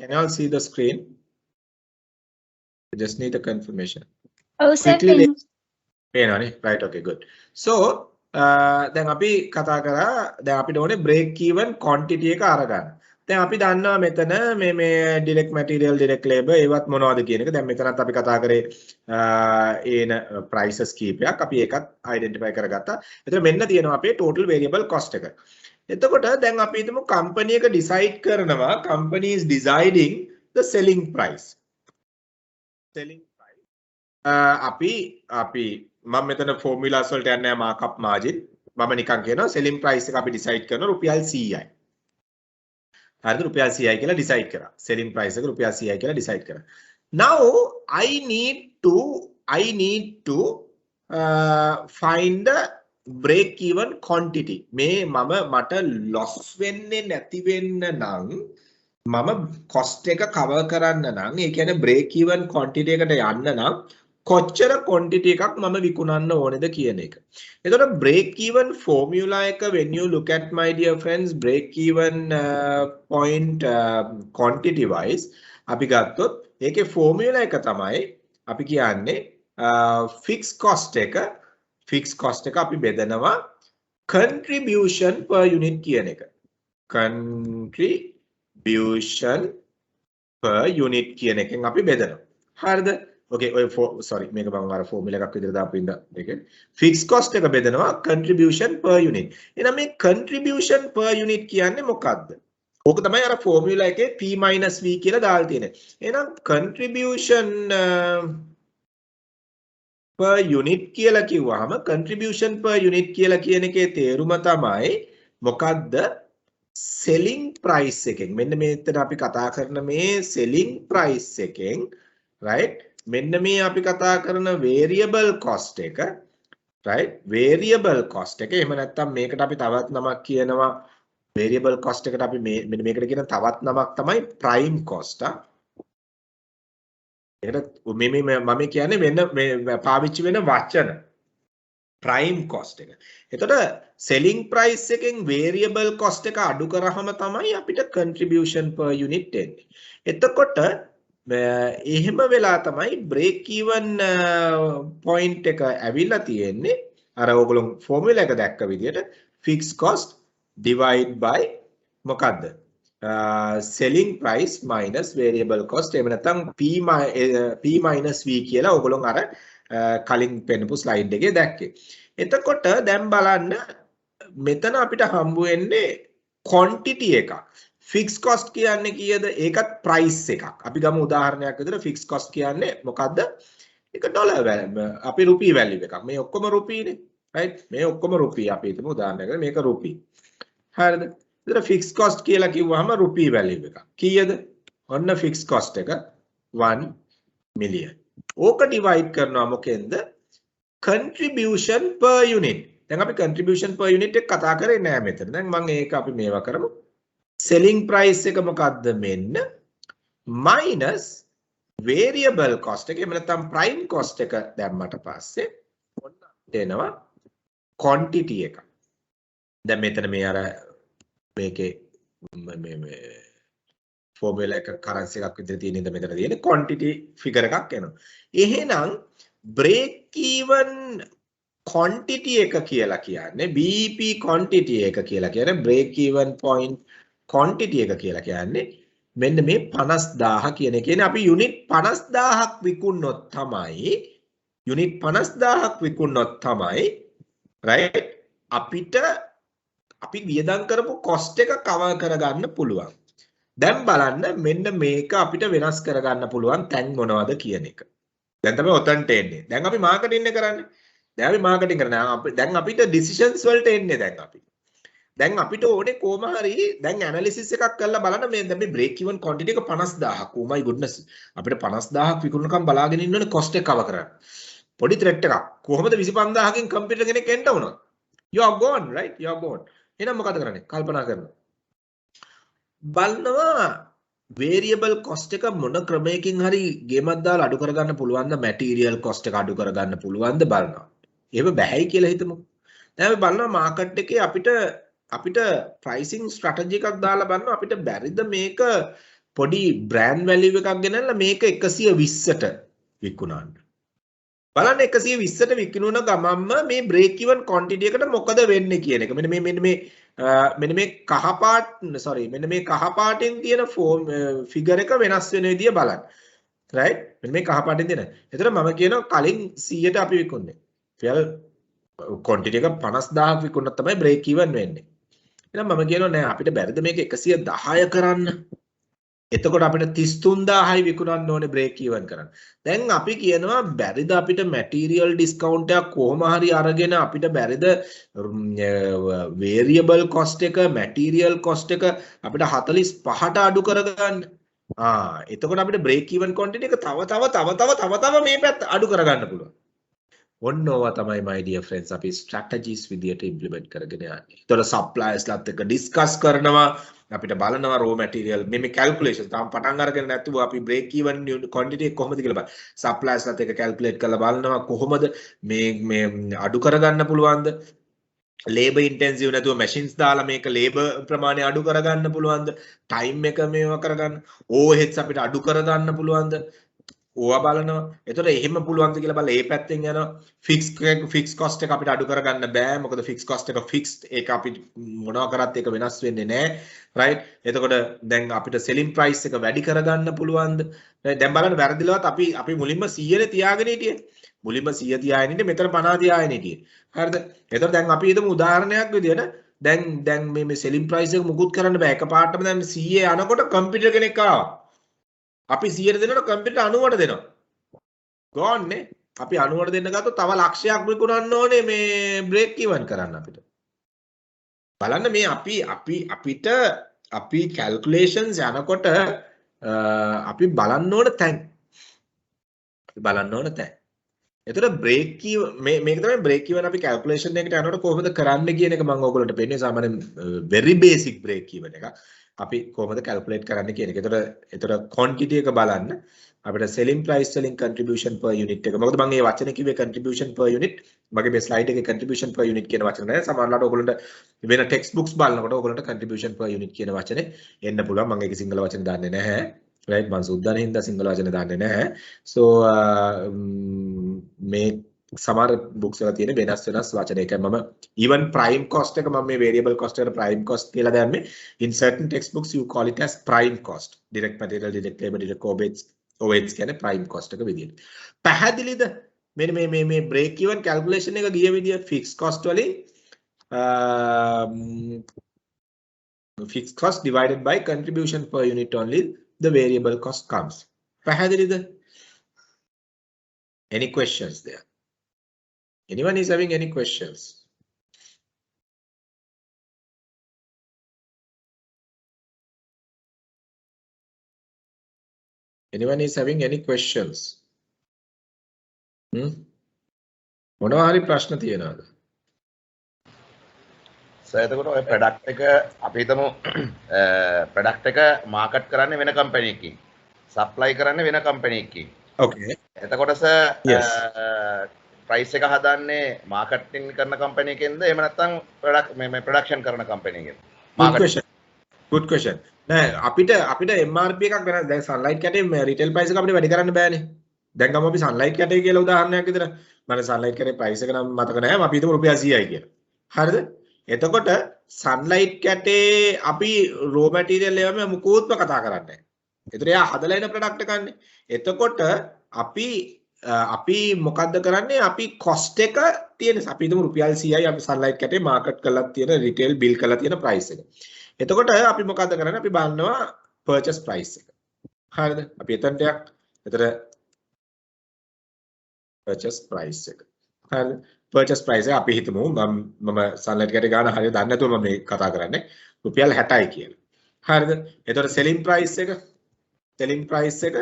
Can you all see the screen? I just need a confirmation. Oh, sir. Right, okay, good. So දැන් අපි කතා කරා දැන් අපිට ඕනේ break even quantity එක අරගන්න. දැන් අපි දන්නවා මෙතන මේ direct material direct labor ඒවත් මොනවද කියන එක. දැන් මෙතනත් අපි කතා කරේ ඒන prices කීපයක් අපි ඒකත් identify කරගත්තා. එතකොට මෙන්න තියෙනවා අපේ total variable cost එක. එතකොට දැන් අපි හිතමු company එක decide කරනවා company is deciding the selling price. Selling price. අපි මම මෙතන formulas වලට යන්නේ නැහැ markup margin. මම නිකන් කියනවා selling price එක අපි decide කරනවා රුපියල් 100යි. හරිද? රුපියල් 100යි කියලා decide කරා. selling price එක රුපියල් 100යි කියලා decide කරා. Now I need to find the break even quantity. මේ මට loss වෙන්නේ නැති වෙන්න නම් මම cost එක cover කරන්න නම් ඒ කියන්නේ break even quantity එකට යන්න නම් කොච්චර quantity එකක් මම විකුණන්න ඕනේද කියන එක. එතකොට break even formula එක when you look at my dear friends break even point quantity wise අපි ගත්තොත් ඒකේ formula එක තමයි අපි කියන්නේ fixed cost එක අපි බෙදනවා contribution per unit කියන එක. contribution per unit කියන එකෙන් අපි බෙදනවා. හරිද? Okay, sorry, මේක මම අර formula එකක් විදිහට දාපු ඉඳ මේක fixed cost එක බෙදනවා contribution per unit. එහෙනම් මේ contribution per unit කියන්නේ මොකක්ද? ඕක තමයි අර formula එකේ P - V කියලා දාලා තියෙන්නේ. එහෙනම් contribution per unit කියලා කිව්වහම contribution per unit කියලා කියන එකේ තේරුම තමයි මොකක්ද? selling price එකෙන්. මෙන්න මේකට අපි කතා කරන මේ selling price එකෙන් right මෙන්න මේ අපි කතා කරන variable cost එක right variable cost එක එහෙම නැත්නම් මේකට අපි තවත් නමක් කියනවා variable cost එකට අපි මෙන්න මේකට කියන තවත් නමක් තමයි prime cost. ඒකට මම කියන්නේ වෙන පාවිච්චි වෙන වචන prime cost එක. එතකොට selling price එකෙන් variable cost එක අඩු කරාම තමයි අපිට contribution per unit එන්නේ. එතකොට එහෙම වෙලා තමයි break even point එක ඇවිල්ලා තියෙන්නේ අර ඕගොල්ලෝ formula එක දැක්ක විදිහට fixed cost divide by මොකද්ද selling price minus variable cost එහෙම නැත්නම් P minus V කියලා ඕගොල්ලෝ අර කලින් පෙන්නපු slide එකේ දැක්කේ. එතකොට දැන් බලන්න මෙතන අපිට හම්බ වෙන්නේ quantity එකක්. fixed cost කියන්නේ කීයද? ඒකත් price එකක්. අපි ගමු උදාහරණයක් විදිහට fixed cost කියන්නේ මොකද්ද? ඒක ඩොලර් අපි රුපී value එකක්. මේ ඔක්කොම රුපීනේ. right? මේ ඔක්කොම රුපී. අපි හිතමු උදාහරණයකට මේක රුපී. හරිද? ඒතර fixed cost කියලා කිව්වහම රුපී value එකක්. කීයද? ඔන්න fixed cost එක 1 million. ඕක divide කරනවා මොකෙන්ද? contribution per unit. දැන් අපි contribution per unit එක කතා කරේ නෑ මෙතන. දැන් මම ඒක අපි මේවා කරමු. selling price එක මොකද්ද මෙන්න minus variable cost එක එහෙම නැත්නම් prime cost එක දැම්මට පස්සේ ඔන්න එනවා quantity එක. දැන් මෙතන මේ අර මේකේ මේ formula එක currency එකක් විදිහට තියෙන ඉඳ මෙතන තියෙන quantity figure එකක් එනවා. එහෙනම් break even quantity එක කියලා කියන්නේ BEP quantity එක කියලා කියන්නේ break even point quantity එක කියලා කියන්නේ මෙන්න මේ 50000 කියන එක. කියන්නේ අපි unit 50000ක් විකුණනොත් තමයි right අපිට අපි වියදම් කරපු cost එක cover කරගන්න පුළුවන්. දැන් බලන්න මෙන්න මේක අපිට වෙනස් කරගන්න පුළුවන් තැන් මොනවද කියන එක. දැන් තමයි ඔතනට එන්නේ. දැන් අපි marketing එක කරන්නේ. දැන් අපි marketing කරනවා. දැන් අපිට decisions වලට එන්නේ දැන් අපිට ඕනේ කොහොම හරි දැන් analysis එකක් කරලා බලන්න මේ දැන් මේ break even quantity එක 50000ක්. oh my goodness. අපිට 50000ක් විකුණනකම් බලාගෙන ඉන්න ඕනේ cost එක cover කරන්න. පොඩි threat එකක්. කොහොමද 25000කින් computer කෙනෙක් එන්න වුණා? You are gone, right? You are gone. එහෙනම් මොකද කරන්නේ? කල්පනා කරනවා. බලනවා variable cost එක මොන ක්‍රමයකින් හරි ගේමක් දාලා අඩු කරගන්න පුළුවන්ද? material cost එක අඩු කරගන්න පුළුවන්ද බලනවා. එහෙම බෑයි කියලා හිතමු. දැන් අපි බලනවා market එකේ අපිට pricing strategy එකක් දාලා බලනවා අපිට බැරිද මේක පොඩි බ්‍රෑන්ඩ් වැලියු එකක් ගෙනල්ලා මේක 120ට විකුණන්න. බලන්න 120ට විකිනුන ගමන්ම මේ බ්‍රේක් ඉවන් ක්වොන්ටිටි එකට මොකද වෙන්නේ කියන එක. මෙන්න මේ කහ පාට මෙන්න මේ කහ පාටෙන් තියෙන ෆිගර් එක වෙනස් වෙන විදිය බලන්න. රයිට්? මෙන්න මේ කහ පාටෙන් තියෙන. එතන මම කියනවා කලින් 100ට අපි විකුණන්නේ. ෆෙල් ක්වොන්ටිටි එක 50000ක් විකුණුණා තමයි බ්‍රේක් ඉවන් වෙන්නේ. එහෙනම් මම කියනවා නෑ අපිට බැරිද මේක 110 කරන්න? එතකොට අපිට 33000යි විකුණන්න ඕනේ බ්‍රේක් ඉවන් කරන්න. දැන් අපි කියනවා බැරිද අපිට මැටීරියල් ඩිස්කවුන්ට් එකක් කොහොම හරි අරගෙන අපිට බැරිද වේරියබල් කොස්ට් එක මැටීරියල් කොස්ට් එක අපිට 45ට අඩු කරගන්න. එතකොට අපිට බ්‍රේක් ඉවන් ක්වොන්ටිටි එක තව මේ පැත්ත අඩු කරගන්න පුළුවන්. ඔන්න ඕවා තමයි my dear friends අපි strategies විදියට implement කරගෙන යන්නේ. ඒතකොට suppliers ලාත් එක්ක discuss කරනවා අපිට බලනවා raw material මේ calculation තාම පටන් අරගෙන නැතුව අපි break even quantity එක කොහොමද කියලා බලන්න. suppliers ලාත් එක්ක calculate කරලා බලනවා කොහොමද මේ අඩු කරගන්න පුළුවන්ද? labor intensive නැතුව machines දාලා මේක labor ප්‍රමාණය අඩු කරගන්න පුළුවන්ද? time එක මේවා කරගන්න. overheads අපිට අඩු කරගන්න පුළුවන්ද? ඕවා බලනවා. එතකොට එහෙම පුළුවන්ද කියලා බලලා ඒ පැත්තෙන් යනවා. ෆික්ස් කොස්ට් එක අපිට අඩු කරගන්න බෑ. මොකද ෆික්ස් කොස්ට් එක ෆික්ස්ඩ්. ඒක අපි මොනවා කරත් ඒක වෙනස් වෙන්නේ නැහැ. රයිට්? එතකොට දැන් අපිට සෙලින් ප්‍රයිස් එක වැඩි කරගන්න පුළුවන්ද? දැන් බලන්න වැරදිලවත් අපි මුලින්ම 100නේ තියාගෙන හිටියේ. මුලින්ම 100 තියාගෙන ඉන්නේ මෙතන 50 තියාගෙන හිටියේ. හරිද? එතකොට දැන් අපි හිතමු උදාහරණයක් විදියට දැන් මේ සෙලින් ප්‍රයිස් එක මුකුත් කරන්න බෑ. එකපාරටම දැන් 100 යනකොට කම්පියුටර් කෙනෙක් ආවා. අපි 100ට දෙනකොට කම්පියුටර් 90ට දෙනවා. ගෝන්නේ අපි 90ට දෙන්න ගත්තොත් තව ලක්ෂයක් විකුණන්න ඕනේ මේ බ්‍රේක් ඉවන් කරන්න අපිට. බලන්න මේ අපි කැල්කියුලේෂන්ස් යනකොට අපි බලන්න ඕන තැන්. එතකොට බ්‍රේක් මේක තමයි බ්‍රේක් ඉවන් අපි කැල්කියුලේෂන් එකට යනකොට කොහොමද කරන්න කියන එක මම ඔයගොල්ලන්ට පෙන්නන්නේ සාමාන්‍යයෙන් very basic බ්‍රේක් ඉවන් එක. අපි කොහොමද කැල්කියුලේට් කරන්න කියන එක. එතකොට quantity එක බලන්න අපිට selling price selling contribution per unit එක. මොකද මම මේ වචනේ කිව්වේ contribution per unit. මගේ මේ slide එකේ contribution per unit කියන වචන නැහැ. සමහරවිට ඔයගොල්ලන්ට වෙන text books බලනකොට ඔයගොල්ලන්ට contribution per unit කියන වචනේ එන්න පුළුවන්. මම ඒකේ සිංහල වචන දාන්නේ නැහැ. right මම සුද්දානේ හින්දා සිංහල වචන දාන්නේ නැහැ. so මේ සමහර books වල තියෙන වෙනස් වචන එකයි මම even prime cost එක මම මේ variable cost එකට prime cost කියලා දැම්මේ. in certain textbooks you call it as prime cost. direct material direct labor direct overheads කියන්නේ prime cost එක විදියට. පැහැදිලිද? මෙන්න මේ break even calculation එක ගිය විදිය fixed cost වලින් fixed cost divided by contribution per unit only the variable cost comes. පැහැදිලිද? any questions there? Anyone is having any questions? Anyone is having any questions? මොනවා හරි ප්‍රශ්න තියෙනවද? සර් එතකොට ඔය ප්‍රොඩක්ට් එක අපි හිතමු ප්‍රොඩක්ට් එක මාකට් කරන්නේ වෙන කම්පැනි එකකින්. සප්ලයි කරන්නේ වෙන කම්පැනි එකකින්. Okay. එතකොට සර් ප්‍රයිස් එක හදන්නේ මාකටිං කරන කම්පැනි එකෙන්ද එහෙම නැත්නම් ප්‍රොඩක්ෂන් කරන කම්පැනි එකෙන්ද? good question. නෑ අපිට MRP එකක් වෙන දැන් සන්ලයිට් කැටේ රිටේල් ප්‍රයිස් එක අපිට වැඩි කරන්න බෑනේ. දැන් ගමු අපි සන්ලයිට් කැටේ කියලා උදාහරණයක් විතර. මම සන්ලයිට් කැටේ ප්‍රයිස් එක නම් මතක නැහැ. අපි හිතමු රුපියල් 100යි කියලා. හරිද? එතකොට සන්ලයිට් කැටේ අපි රෝ මැටීරියල් ඒවා මුකුත්ම කතා කරන්නේ නැහැ. ඒතර එයා හදලා එන ප්‍රොඩක්ට් එකන්නේ. එතකොට අපි මොකද්ද කරන්නේ? අපි කොස්ට් එක තියෙන අපි හිතමු රුපියල් 100යි අපි සන්ලයිට් කැටේ මාකට් කරලා තියෙන රිටේල් බිල් කරලා තියෙන ප්‍රයිස් එක. එතකොට අපි මොකද්ද කරන්නේ? අපි බලනවා purchase price එක. හරිද? අපි එතනට යක්. එතන purchase price එක. හරිද? purchase price එක අපි හිතමු මම සන්ලයිට් කැටේ ගාන හරියට දන්නේ නැතුව මම මේ කතා කරන්නේ රුපියල් 60යි කියලා. හරිද? එතකොට selling price එක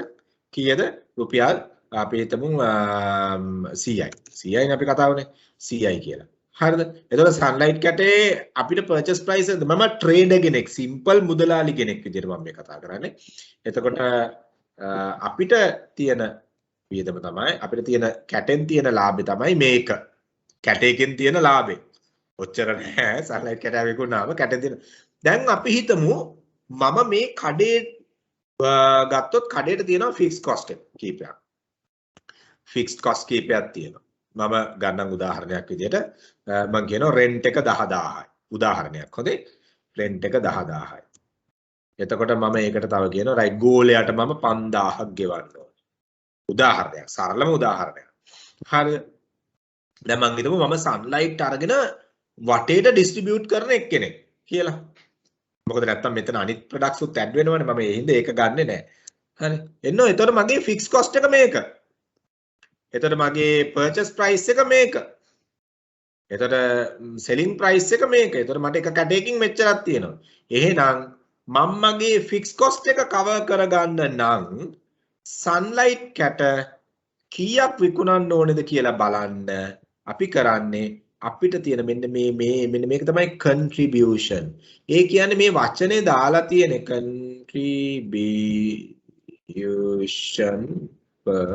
කීයද? රුපියල් අපි හිතමු 100යි. 100යිනේ අපි කතා කරන්නේ 100යි කියලා. හරිද? එතකොට සන්ලයිට් කැටේ අපිට purchase price එක මම ට්‍රේඩර් කෙනෙක් simple මුදලාලි කෙනෙක් විදිහට මම මේ කතා කරන්නේ. එතකොට අපිට තියෙන වියදම තමයි අපිට තියෙන කැටෙන් තියෙන ලාභය තමයි මේක. කැටේකින් තියෙන ලාභය. ඔච්චර නෑ සන්ලයිට් කැටේ විකුණාම කැටෙන් තියෙන. දැන් අපි හිතමු මම මේ කඩේ ගත්තොත් කඩේට තියෙනවා ෆික්ස් කොස්ට් එක කීපයක්. ෆික්ස්ඩ් කොස්ට් කීපයක් තියෙනවා. මම ගන්නම් උදාහරණයක් විදිහට මම කියනවා රෙන්ට් එක 10000යි. උදාහරණයක් හොඳේ. රෙන්ට් එක 10000යි. එතකොට මම ඒකට තව කියනවා රයිට් ගෝලයට මම 5000ක් ගෙවන්න ඕනේ. උදාහරණයක් සරලම උදාහරණයක්. හරිද? දැන් මම හිතමු මම සන්ලයිට් අරගෙන වටේට ඩිස්ට්‍රිබියුට් කරන එක්කෙනෙක් කියලා. මොකද නැත්තම් මෙතන අනිත් ප්‍රොඩක්ට්ස් උත් ඇඩ් වෙනවනේ මම ඒ හින්දා ඒක ගන්නෙ නෑ. හරි. එන්න එතකොට මගේ ෆික්ස් කොස්ට් එක මේක. එතකොට මගේ පර්චේස් ප්‍රයිස් එක මේක. එතකොට සෙලින් ප්‍රයිස් එක මේක. එතකොට මට එක කැටයකින් මෙච්චරක් තියෙනවා. එහෙනම් මම මගේ ෆික්ස් කොස්ට් එක කවර් කරගන්න නම් සන්ලයිට් කැට කීයක් විකුණන්න ඕනේද කියලා බලන්න අපි කරන්නේ අපිට තියෙන මෙන්න මේක තමයි contribution. ඒ කියන්නේ මේ වචනේ දාලා තියෙන contribution per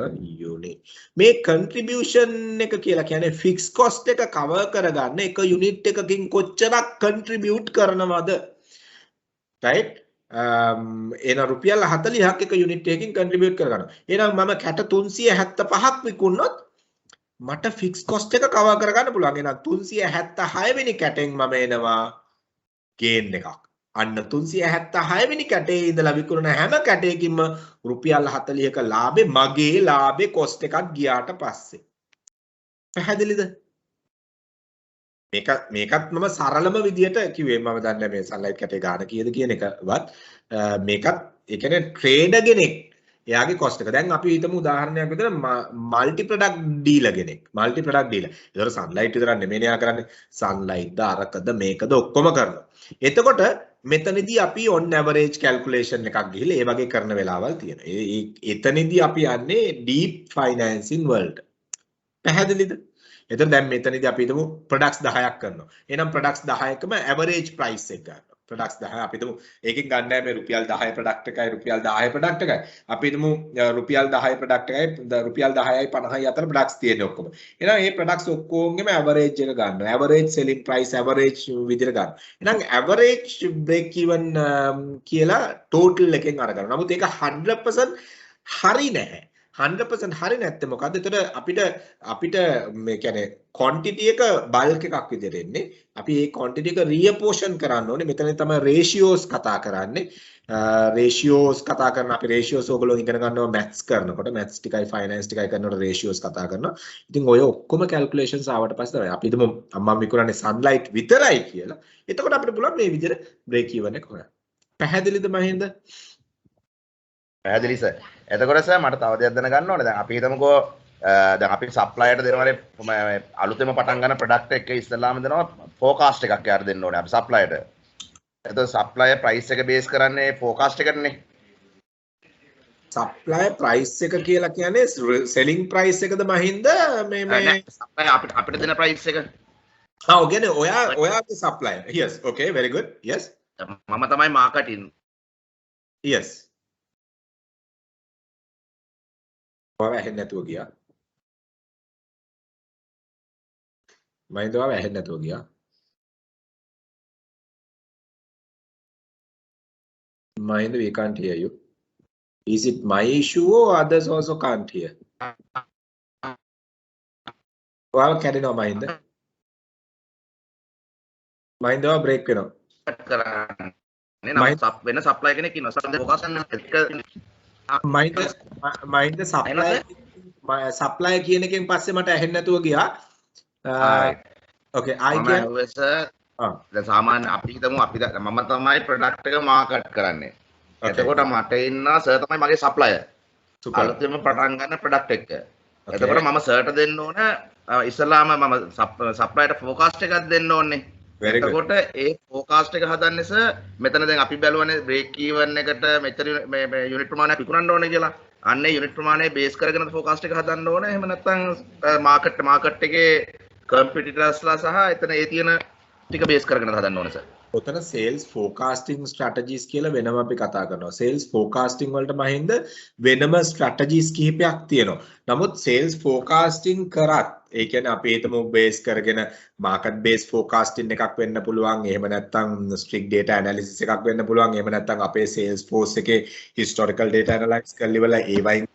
unit. මේ contribution එක කියලා කියන්නේ fixed cost එක cover කරගන්න එක unit එකකින් කොච්චරක් contribute කරනවද? right? එන රුපියල් 40ක් එක unit එකකින් contribute කරගන්නවා. එහෙනම් මම කැට 375ක් විකුණනොත් මට ෆික්ස් කොස්ට් එක කවර් කරගන්න පුළුවන්. එහෙනම් 376 වෙනි කැටෙන් මම එනවා ගේන් එකක්. අන්න 376 වෙනි කැටේ ඉඳලා විකුණන හැම කැටයකින්ම රුපියල් 40ක ලාභේ මගේ ලාභේ කොස්ට් එකක් ගියාට පස්සේ. පැහැදිලිද? මේකත් මම සරලම විදියට කිව්වේ. මම දන්නේ මේ සන්ලයිට් කැටේ ගාන කීයද කියන එකවත් මේකත් ඒ කියන්නේ ට්‍රේඩර් කෙනෙක් එයාගේ කොස්ට් එක. දැන් අපි හිතමු උදාහරණයක් විදිහට මල්ටි ප්‍රොඩක්ට් ඩීලර් කෙනෙක්. Multi product dealer. ඒතර සන්ලයිට් විතරක් නෙමෙයි එයා කරන්නේ. සන්ලයිට්ද අරකද මේකද ඔක්කොම කරනවා. එතකොට මෙතනදී අපි on average calculation එකක් ගිහිල්ලා ඒ වගේ කරන වෙලාවල් තියෙනවා. එතනදී අපි යන්නේ deep financing world. පැහැදිලිද? එතන දැන් මෙතනදී අපි හිතමු products 10ක් කරනවා. එහෙනම් products 10කම average price එක ගන්නවා. products 10 අපි හිතමු ඒකෙන් ගන්න මේ රුපියල් 10 product එකයි රුපියල් 10 product එකයි. අපි හිතමු රුපියල් 10 product එකයි රුපියල් 10යි 50යි අතර products තියෙන්නේ ඔක්කොම. එහෙනම් මේ products ඔක්කොගෙම average එක ගන්නවා. average selling price average විදිහට ගන්නවා. එහෙනම් average break even කියලා total එකෙන් අරගන්නවා. නමුත් ඒක 100% හරි නැහැ. 100% හරි නැත්නම් මොකද්ද? එතකොට අපිට මේ කියන්නේ quantity එක bulk එකක් විදිහට එන්නේ. අපි මේ quantity එක reapportion කරන්න ඕනේ. මෙතන තමයි ratios කතා කරන්නේ. ratios කතා කරන අපි ratios ඕගොල්ලෝ ඉගෙන ගන්නවා maths කරනකොට maths ටිකයි finance ටිකයි කරනකොට ratios කතා කරනවා. ඉතින් ඔය ඔක්කොම calculations ආවට පස්සේ තමයි අපි හිතමු මම විකුණන්නේ sunlight විතරයි කියලා. එතකොට අපිට පුළුවන් මේ විදිහට break even එක හොයන්න. පැහැදිලිද මහින්ද? පැහැදිලි සර්. එතකොට සර් මට තව දෙයක් දැනගන්න ඕනේ. දැන් අපි හිතමුකෝ දැන් අපි සප්ලයර්ට දෙනවනේ අලුතෙම පටන් ගන්න ප්‍රොඩක්ට් එක ඉස්සෙල්ලාම දෙනවා ෆෝකාස්ට් එකක් යාර දෙන්න ඕනේ අපි සප්ලයර්ට. එතකොට සප්ලයර් ප්‍රයිස් එක බේස් කරන්නේ ෆෝකාස්ට් එකටනේ. සප්ලයර් ප්‍රයිස් එක කියලා කියන්නේ සෙලින් ප්‍රයිස් එකද මහින්ද මේ සප්ලයර් අපිට දෙන ප්‍රයිස් එක. ඔව් කියන්නේ ඔයාගේ supplier. yes okay very good yes මම තමයි මාකටින්. yes ඔයාව ඇහෙන්නේ නැතුව ගියා. මයින්ද ඔයාව ඇහෙන්නේ නැතුව ගියා. Mind we can't hear you. Is it my issue or others also can't hear? ඔයාව කැඩෙනවා මයින්ද? මයින්ද ඔයාව බ්‍රේක් වෙනවා. කරන්නේ නම් වෙන සප්ලයි කෙනෙක් ඉන්නවා. සප්ලයි ෆෝකස් මයින්ද සප්ලයි කියන එකෙන් පස්සේ මට ඇහෙන්නේ නැතුව ගියා. ඕකේ ආයි කියන්නේ දැන් සාමාන්‍ය අපි හිතමු මම තමයි ප්‍රොඩක්ට් එක මාකට් කරන්නේ. එතකොට මට ඉන්න සර් තමයි මගේ සප්ලයර්. අලුතෙන්ම පටන් ගන්න ප්‍රොඩක්ට් එක. එතකොට මම සර්ට දෙන්න ඕන ඉස්සලාම මම සප්ලයර්ට ෆෝකාස්ට් එකක් දෙන්න ඕනේ. එතකොට ඒ ෆෝකාස්ට් එක හදන්නේ සර් මෙතන දැන් අපි බැලුවනේ බ්‍රේක් ඊවන් එකට මෙතන මේ යුනිට් ප්‍රමාණයක් විකුණන්න ඕනේ කියලා. අන්න ඒ යුනිට් ප්‍රමාණය බේස් කරගෙන ෆෝකාස්ට් එක හදන්න ඕනේ. එහෙම නැත්නම් මාකට් එකේ කම්පිටිටර්ස්ලා සහ එතන ඒ තියෙන ටික බේස් කරගෙන හදන්න ඕනේ සර්. ඔතන sales forecasting strategies කියලා වෙනම අපි කතා කරනවා. sales forecasting වලට මහින්ද වෙනම strategies කිහිපයක් තියෙනවා. නමුත් sales forecasting කරත් ඒ කියන්නේ අපි හිතමු base කරගෙන market based forecasting එකක් වෙන්න පුළුවන්. එහෙම නැත්නම් strict data analysis එකක් වෙන්න පුළුවන්. එහෙම නැත්නම් අපේ sales force එකේ historical data analysis කරලා ඉවරලා ඒ වයින්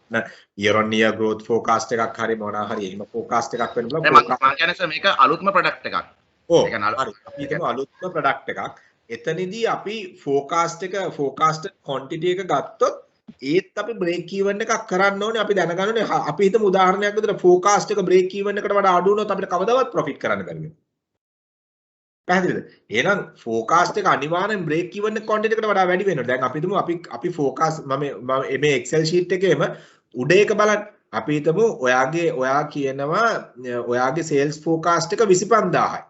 year on year growth forecast එකක් හරි මොනවා හරි එහෙම forecast එකක් වෙන්න පුළුවන්. මම කියන්නේ සර් මේක අලුත්ම product එකක්. ඔව් හරි. අපි හිතමු අලුත්ම product එකක්. එතනදී අපි forecasted quantity එක ගත්තොත් ඒත් අපි break even එකක් කරන්න ඕනේ. අපි දැනගන්න ඕනේ අපි හිතමු උදාහරණයක් විදිහට forecast එක break even එකට වඩා අඩු වුණොත් අපිට කවදාවත් profit කරන්න බැරි වෙනවා. පැහැදිලිද? එහෙනම් forecast එක අනිවාර්යෙන් break even quantity එකට වඩා වැඩි වෙනවා. දැන් අපි හිතමු අපි forecast මම මේ Excel sheet එකේම උඩ එක බලන්න. අපි හිතමු ඔයා කියනවා ඔයාගේ sales forecast එක 25000යි.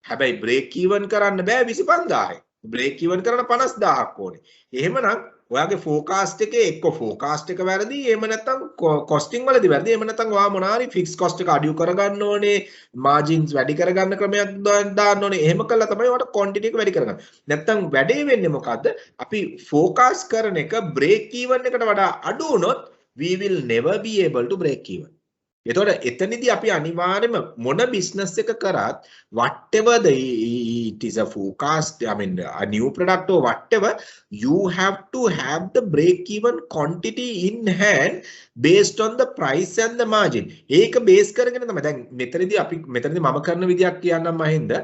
හැබැයි break even කරන්න බෑ 25000යි. break even කරන්න 50000ක් ඕනේ. එහෙමනම් ඔයාගේ forecast එකේ එක්ක forecast එක වැරදි, එහෙම නැත්නම් costing වලදී වැරදි, එහෙම නැත්නම් ඔයා මොනාරි fixed cost එක අඩු කරගන්න ඕනේ, margins වැඩි කරගන්න ක්‍රමයක් දාන්න ඕනේ. එහෙම කළා තමයි ඔයාලට quantity එක වැඩි කරගන්න. නැත්නම් වැඩේ වෙන්නේ මොකද්ද? අපි forecast කරන එක break even එකට වඩා අඩු වුණොත් we will never be able to break even. එතකොට එතනදී අපි අනිවාර්යයෙන්ම මොන business එක කරත් whatever it is a forecast, I mean a new product or whatever, you have to have the break even quantity in hand based on the price and the margin. ඒක base කරගෙන තමයි දැන් මෙතනදී මම කරන විදියක් කියන්නම් Mahinda.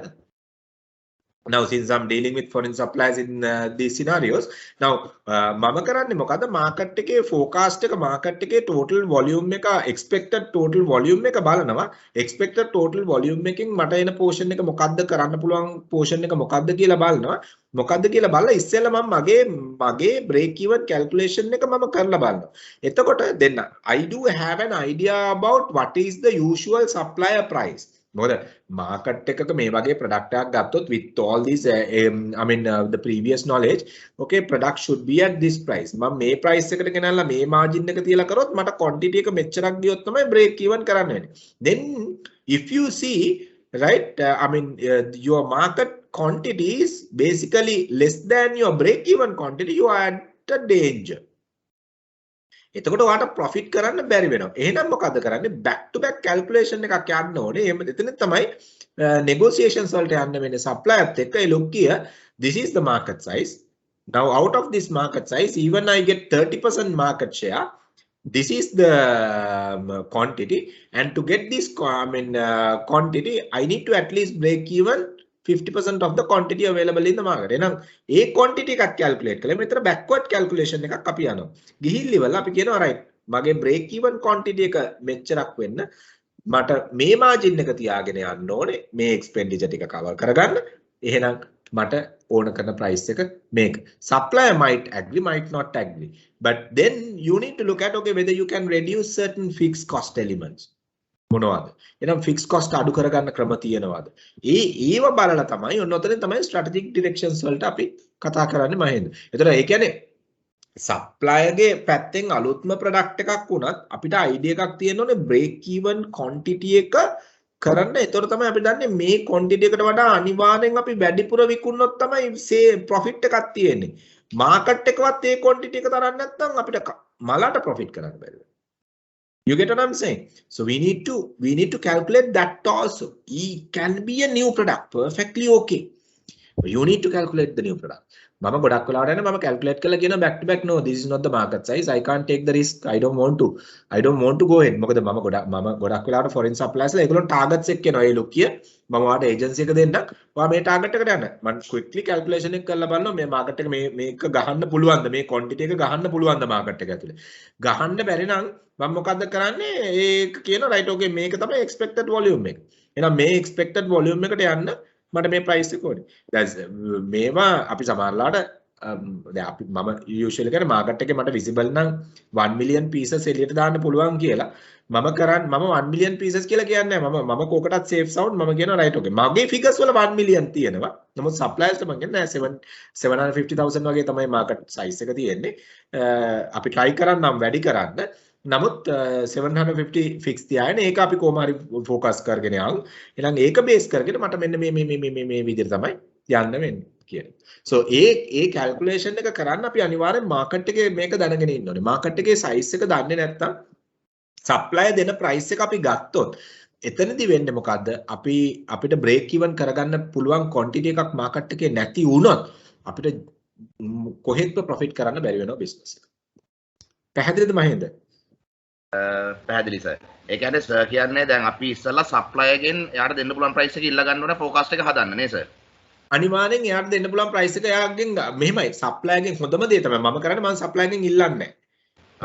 Now since I'm dealing with foreign suppliers in these scenarios, now මම කරන්නේ මොකද market එකේ forecast එක market එකේ total volume එක expected total volume එක බලනවා. expected total volume එකෙන් මට එන portion එක මොකද්ද කරන්න පුළුවන් portion එක මොකද්ද කියලා බලනවා. මොකද්ද කියලා බලලා ඉස්සෙල්ලා මම මගේ break even calculation එක මම කරලා බලනවා. එතකොට දෙන්න I do have an idea about what is the usual supplier price. මොකද market එකක මේ වගේ product එකක් ගත්තොත් with all these the previous knowledge, okay, product should be at this price. මම මේ price එකට ගෙනල්ලා මේ margin එක තියලා කරොත් මට quantity එක මෙච්චරක් ගියොත් තමයි break even කරන්න වෙන්නේ. Then if you see, right, your market quantity is basically less than your break even quantity, you are at a danger. එතකොට ඔයාට profit කරන්න බැරි වෙනවා. එහෙනම් මොකද්ද කරන්නේ? back to back calculation එකක් යන්න ඕනේ. එහෙම එතන තමයි negotiations වලට යන්න වෙන්නේ supplier එක්ක. look here, this is the market size. Now out of this market size, even I get 30% market share. This is the quantity, and to get this quantity, I need to at least break even 50% of the quantity available in the market. එහෙනම් ඒ quantity එකක් calculate කළා. මෙතන backward calculation එකක් අපි යනවා. ගිහිල්ල ඉවරලා අපි කියනවා right, මගේ break even quantity එක මෙච්චරක් වෙන්න මට මේ margin එක තියාගෙන යන්න ඕනේ මේ expenditure ටික cover කරගන්න. එහෙනම් මට ඕන කරන price එක මේක. Supplier might agree, might not agree. But then you need to look at, okay, whether you can reduce certain fixed cost elements. මොනවද? එහෙනම් fixed cost අඩු කරගන්න ක්‍රම තියෙනවද? ඒව බලලා තමයි ඔන්න ඔතන තමයි strategic directions වලට අපි කතා කරන්නේ මහෙන්ද. ඒතර ඒ කියන්නේ supplier ගේ පැත්තෙන් අලුත්ම product එකක් වුණත් අපිට idea එකක් තියෙන්න ඕනේ break even quantity එක කරන්න. ඒතර තමයි අපි දන්නේ මේ quantity එකට වඩා අනිවාර්යෙන් අපි වැඩිපුර විකුණනොත් තමයි profit එකක් තියෙන්නේ. market එකවත් ඒ quantity එක තරම් නැත්නම් අපිට මලට profit කරන්න බැහැ. You get what I'm saying? So we need to calculate that also. It can be a new product, perfectly okay. But you need to calculate the new product. Mama godak වෙලාවට යන මම calculate කරලා කියන back to back, no, this is not the market size. I can't take the risk. I don't want to go ahead. මොකද මම ගොඩක් වෙලාවට foreign suppliers ලා ඒගොල්ලෝ targets එක්ක එනවා. ඒ look කිය මම ඔයාලට agency එක දෙන්නම්. ඔයා මේ target එකට යන්න. මම quickly calculation එක කරලා බලනවා මේ market එක මේක ගහන්න පුළුවන්ද? මේ quantity එක ගහන්න පුළුවන්ද market එක ඇතුලේ? ගහන්න බැරි නම් මම මොකද්ද කරන්නේ? ඒක කියන right, okay, මේක තමයි expected volume එක. එහෙනම් මේ expected volume එකට යන්න මට මේ price එක ඕනේ. දැන් මේවා අපි සමහරලාට දැන් අපි මම usually කරන්නේ market එකේ මට visible නම් 1 million pieces එළියට දාන්න පුළුවන් කියලා. මම 1 million pieces කියලා කියන්නේ නැහැ. මම කොකටත් safe sound මම කියනවා right, okay, මගේ figures වල 1 million තියෙනවා. නමුත් suppliers ට මම කියන්නේ 750,000 වගේ තමයි market size එක තියෙන්නේ. අපි try කරන්නම් වැඩි කරන්න. නමුත් 750 fix තියාගෙන ඒක අපි කොහොම හරි focus කරගෙන යමු. එහෙනම් ඒක base කරගෙන මට මෙන්න මේ විදිහට තමයි යන්න වෙන්නේ කියන. So ඒ calculation එක කරන්න අපි අනිවාර්යෙන් market එකේ මේක දැනගෙන ඉන්න ඕනේ. market එකේ size එක දන්නේ නැත්නම් supply දෙන price එක අපි ගත්තොත් එතනදී වෙන්නේ මොකද්ද? අපිට break even කරගන්න පුළුවන් quantity එකක් market එකේ නැති වුණොත් අපිට කොහෙත්ම profit කරන්න බැරි වෙනවා business එක. පැහැදිලිද මහින්ද? පැහැදිලි සර්. ඒ කියන්නේ සර් කියන්නේ දැන් අපි ඉස්සලා සප්ලයර්ගෙන් එයාට දෙන්න පුළුවන් ප්‍රයිස් එක ඉල්ල ගන්න ඕනේ ෆෝකාස්ට් එක හදන්න නේ සර්. අනිවාර්යෙන් එයාට දෙන්න පුළුවන් ප්‍රයිස් එක එයාගෙන් මෙහෙමයි සප්ලයර්ගෙන් හොඳම දේ තමයි මම කරන්නේ මම සප්ලයර්ගෙන් ඉල්ලන්නේ නැහැ.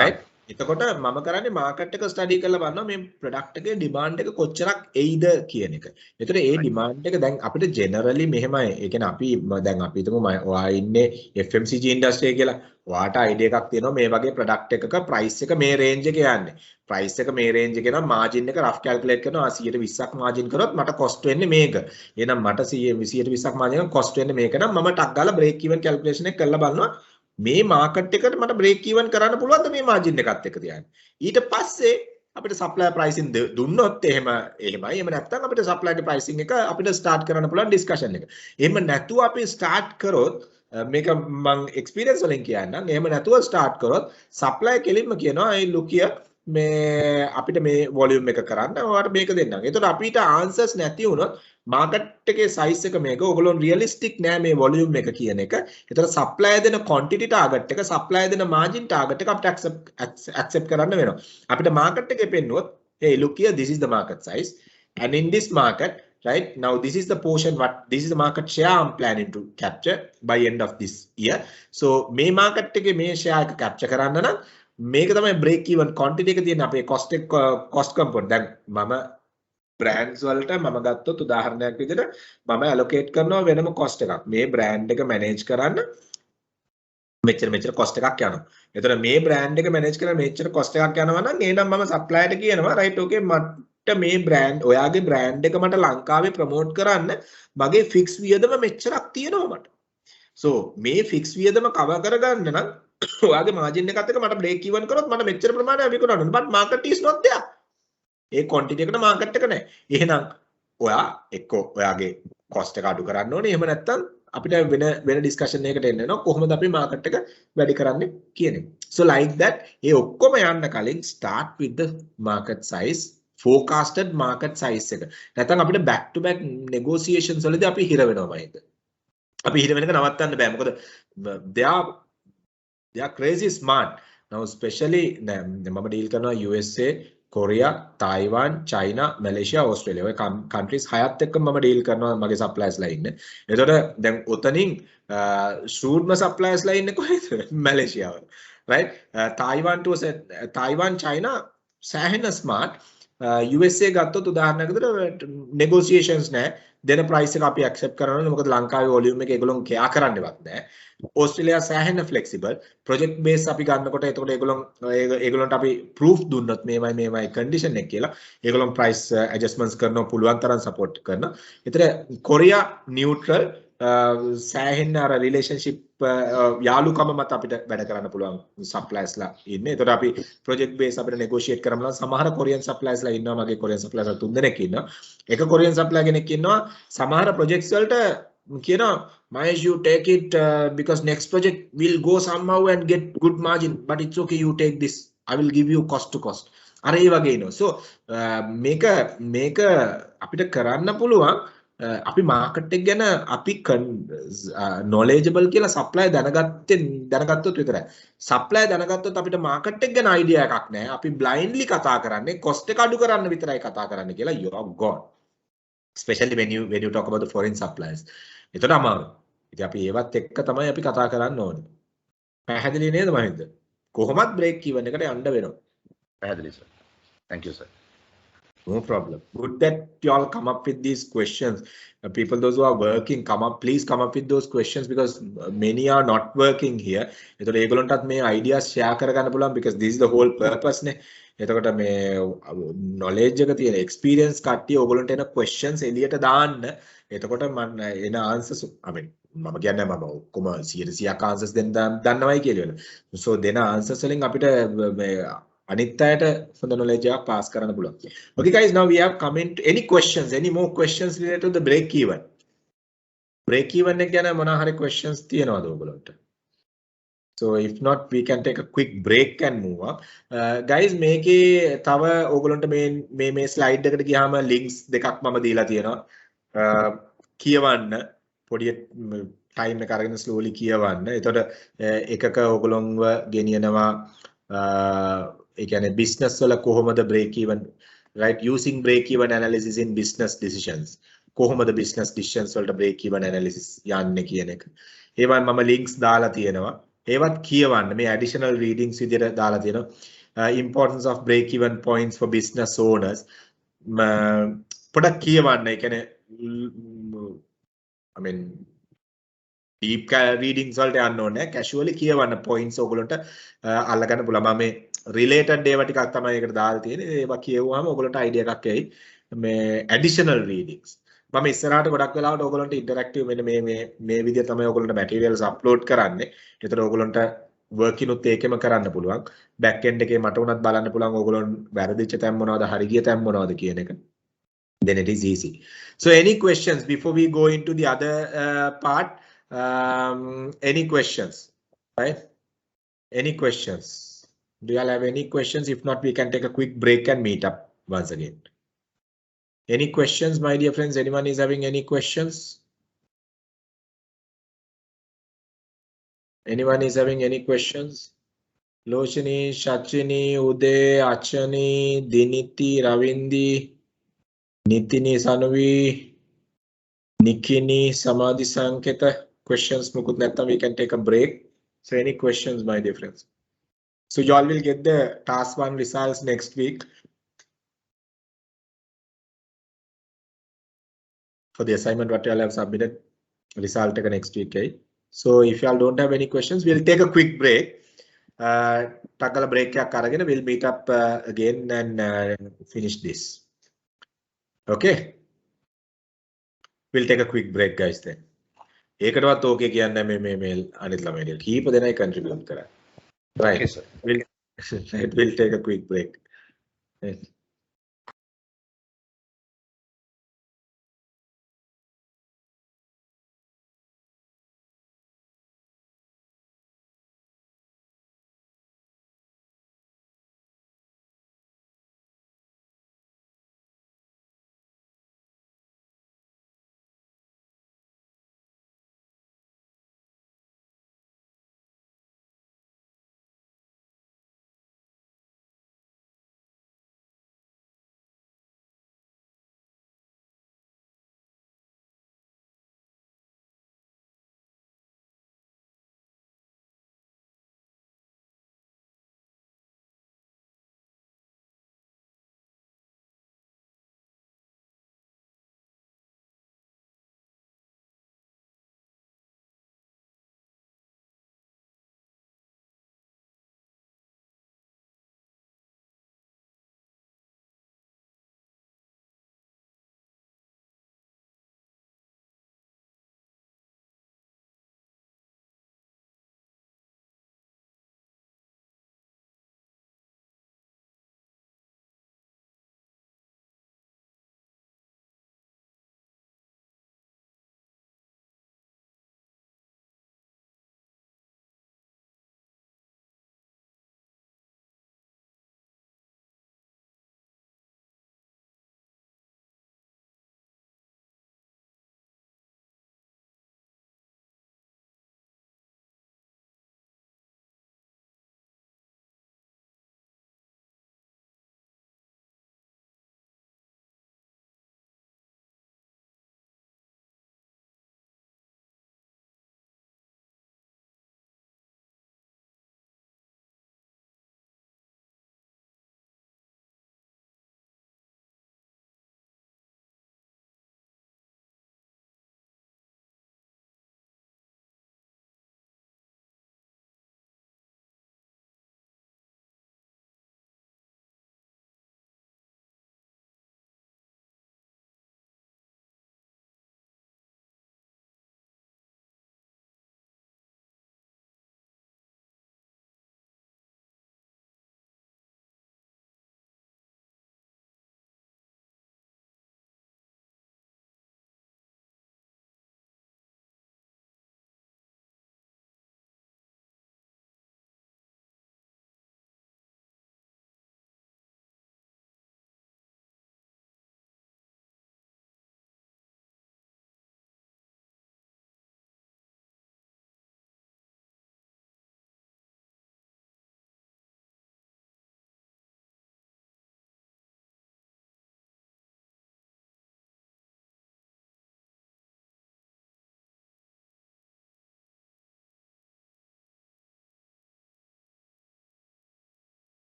right? එතකොට මම කරන්නේ මාකට් එක ස්ටඩි කරලා බලනවා මේ ප්‍රොඩක්ට් එකේ ඩිමාන්ඩ් එක කොච්චරක් එයිද කියන එක. එතකොට ඒ ඩිමාන්ඩ් එක දැන් අපිට ජෙනරලි මෙහෙමයි. ඒ කියන්නේ අපි හිතමු ඔයා ඉන්නේ FMCG ඉන්ඩස්ට්‍රි කියලා. ඔයාට අයිඩියා එකක් තියෙනවා මේ වගේ ප්‍රොඩක්ට් එකක ප්‍රයිස් එක මේ රේන්ජ් එකේ යන්නේ. ප්‍රයිස් එක මේ රේන්ජ් එකේ නම් මාජින් එක රෆ් කැල්කියුලේට් කරනවා 120ක් මාජින් කරොත් මට කොස්ට් වෙන්නේ මේක. එහෙනම් මට 120ක් මාජින් නම් කොස්ට් වෙන්නේ මේක නම් මම ටක් ගාලා බ්‍රේක් ඉවන් කැල්කියුලේෂන් එක කරලා බලනවා. මේ මාකට් එකට මට බ්‍රේක් ඉවන් කරන්න පුළුවන්ද මේ මාජින් එකත් එක්ක තියාගෙන. ඊට පස්සේ අපිට සප්ලයර් ප්‍රයිසින් දුන්නොත් එහෙමයි. එහෙම නැත්නම් අපිට සප්ලයර්ගේ ප්‍රයිසින් එක අපිට ස්ටාර්ට් කරන්න පුළුවන් ඩිස්කෂන් එක. එහෙම නැතුව අපි ස්ටාර්ට් කරොත් මේක මම එක්ස්පීරියන්ස් වලින් කියන්නම්. එහෙම නැතුව ස්ටාර්ට් කරොත් සප්ලයර් කෙලින්ම කියනවා "ඒ ලුකිය මේ අපිට මේ වොලියුම් එක කරන්න ඔයාලට මේක දෙන්නම්." එතකොට අපිට ආන්සර්ස් නැති වුණොත් මාකට් එකේ සයිස් එක මේක ඕගොල්ලෝ රියලිස්ටික් නෑ මේ වොලියුම් එක කියන එක. එතකොට සප්ලයර් දෙන quantity target එක සප්ලයර් දෙන margin target එක අපිට accept කරන්න වෙනවා. අපිට මාකට් එකේ පෙන්නුවොත් hey look here this is the market size and in this market right now this is the portion this is the market share I'm planning to capture by end of this year. So මේ market එකේ මේ share එක capture කරන්න නම් මේක තමයි break even quantity එක තියෙන අපේ cost component. දැන් මම brands වලට මම ගත්තොත් උදාහරණයක් විදිහට මම allocate කරනවා වෙනම cost එකක්. මේ brand එක manage කරන්න මෙච්චර cost එකක් යනවා. එතකොට මේ brand එක manage කරන්න මෙච්චර cost එකක් යනවා නම් එහෙනම් මම supplier ට කියනවා right okay මට මේ brand ඔයාගේ brand එක මට ලංකාවේ promote කරන්න මගේ fix වියදම මෙච්චරක් තියෙනවා මට. so මේ fix වියදම cover කරගන්න නම් ඔයාගේ margin එකත් එක්ක මට break even කරොත් මට මෙච්චර ප්‍රමාණයක් විකුණන්න ඕනේ. but market is not there. A quantity එකට market එක නැහැ. එහෙනම් ඔයා එක්කෝ ඔයාගේ cost එක අඩු කරන්න ඕනේ. එහෙම නැත්නම් අපිට වෙන discussion එකකට එන්න වෙනවා. කොහොමද අපි market එක වැඩි කරන්නේ කියන එක. So like that ඒ ඔක්කොම යන්න කලින් start with the market size, forecasted market size එක. නැත්නම් අපිට back to back negotiations වලදී අපි හිර වෙනවා මයිද. අපි හිර වෙනක නවත්තන්න බෑ. මොකද they are crazy smart. Now especially මම deal කරනවා USA Korea, Taiwan, China, Malaysia, Australia. ඔය countries හයත් එක්ක මම deal කරනවා මගේ suppliers ලා ඉන්නේ. එතකොට දැන් ඔතනින් ෂූට්ම suppliers ලා ඉන්නේ කොහෙද? Malaysia වල. Right? Taiwan, China සෑහෙන smart. USA ගත්තොත් උදාහරණයක් විදිහට negotiations නැහැ. දෙන price එක අපි accept කරනවා. මොකද ලංකාවේ volume එක ඒගොල්ලෝ කෙයා කරන්නවත් නැහැ. ඕස්ට්‍රේලියා සෑහෙන flexible project base අපි ගන්නකොට එතකොට ඒගොල්ලන්ට අපි proof දුන්නොත් මේවයි condition එක කියලා ඒගොල්ලන් price adjustments කරනවා පුළුවන් තරම් support කරනවා. ඒතර කොරියා neutral සෑහෙන අර relationship යාළුකම මත අපිට වැඩ කරන්න පුළුවන් suppliers ලා ඉන්නේ. ඒතකොට අපි project base අපිට negotiate කරමු සමහර korean suppliers ලා ඉන්නවා. මගේ korean suppliers ලා 3 දෙනෙක් ඉන්නවා. එක korean supplier කෙනෙක් ඉන්නවා සමහර projects වලට කියනවා Mahesh you take it because next project will go somehow and get good margin but it's okay you take this I will give you cost to cost අර ඒ වගේ ඉනවා. So මේක අපිට කරන්න පුළුවන් අපි market එක ගැන අපි knowledgeable කියලා supply දැනගත්තොත් විතරයි. supply දැනගත්තොත් අපිට market එක ගැන idea එකක් නැහැ. අපි blindly කතා කරන්නේ cost එක අඩු කරන්න විතරයි කතා කරන්නේ කියලා you are gone. Especially when you talk about the foreign suppliers. එතකොට අමාරු. ඉතින් අපි ඒවත් එක්ක තමයි අපි කතා කරන්න ඕනේ. පැහැදිලි නේද මහින්ද? කොහොමත් break even එකට යන්න වෙනවා. පැහැදිලි sir. Thank you sir. No problem. Good that you all come up with these questions. People, those who are working, please come up with those questions because many are not working here. එතකොට ඒගොල්ලන්ටත් මේ ideas share කරගන්න පුළුවන් because this is the whole purpose නේ. එතකොට මේ knowledge එක තියෙන experience කට්ටිය ඕගොල්ලන්ට එන questions එළියට දාන්න. එතකොට මම එන answers I mean මම කියන්නේ මම ඔක්කොම 100%ක් answers දෙන්න දන්නවයි කියලා. So දෙන answers වලින් අපිට අනිත් අයට හොඳ knowledge එකක් pass කරන්න පුළුවන්. Okay guys, now we have comment any questions, any more questions related to the break even? break even එක ගැන මොනවා හරි questions තියෙනවද ඔයගොල්ලන්ට? So if not we can take a quick break and move up. Guys මේකේ තව ඔයගොල්ලන්ට මේ slide එකට ගියාම links දෙකක් මම දීලා තියෙනවා. කියවන්න පොඩි time එක අරගෙන slowly කියවන්න. එතකොට එකක ඔයගොල්ලන්ව ගෙනියනවා ඒ කියන්නේ business වල කොහොමද break even, right, using break even analysis in business decisions. කොහොමද business decisions වලට break even analysis යන්නේ කියන එක. ඒවන් මම links දාලා තියෙනවා. ඒවත් කියවන්න. මේ additional readings විදිහට දාලා තියෙනවා. Importance of break even points for business owners. පොඩක් කියවන්න. ඒ කියන්නේ I mean deep readings වලට යන්න ඕනේ. casually කියවන්න points ඔයගොල්ලන්ට අල්ලගන්න පුළුවන්. මම මේ related ඒවා ටිකක් තමයි ඒකට දාලා තියෙන්නේ. ඒවා කියවුවාම ඔයගොල්ලන්ට idea එකක් එයි. මේ additional readings. මම ඉස්සරහට ගොඩක් වෙලාවට ඔයගොල්ලන්ට ඉන්ටරැක්ටිව් වෙන මේ විදිය තමයි ඔයගොල්ලන්ට මැටීරියල්ස් අප්ලෝඩ් කරන්නේ. ඒතර ඔයගොල්ලන්ට වර්කිනුත් ඒකෙම කරන්න පුළුවන්. බෑක් එන්ඩ් එකේ මට උනත් බලන්න පුළුවන් ඔයගොල්ලන් වැරදිච්ච තැන් මොනවද, හරි ගිය තැන් මොනවද කියන එක. Then it is easy. So any questions before we go into the other part? Any questions? Right? Any questions? Do you all have any questions? If not, we can take a quick break and meet up once again. Any questions, my dear friends? Anyone is having any questions? Anyone is having any questions? Lochini, Shachini, Uday, Achani, Diniti, Ravindi, Nitini, Sanuvi, Nikini, Samadhi Sanketa. Questions, Mukut Netta, we can take a break. So any questions, my dear friends? So you all will get the task 1 results next week. For the assignment what you all have submitted, result next week. Okay? So if you all don't have any questions, we'll take a quick break. Takala break karagena, we'll meet up again and finish this. Okay? We'll take a quick break, guys. Then. ඒකටවත් ඕකේ කියන්නේ මේ අනිත් ළමයිට කීප දෙනයි contribute කරා. Right. Okay, sir. We'll take a quick break. Right.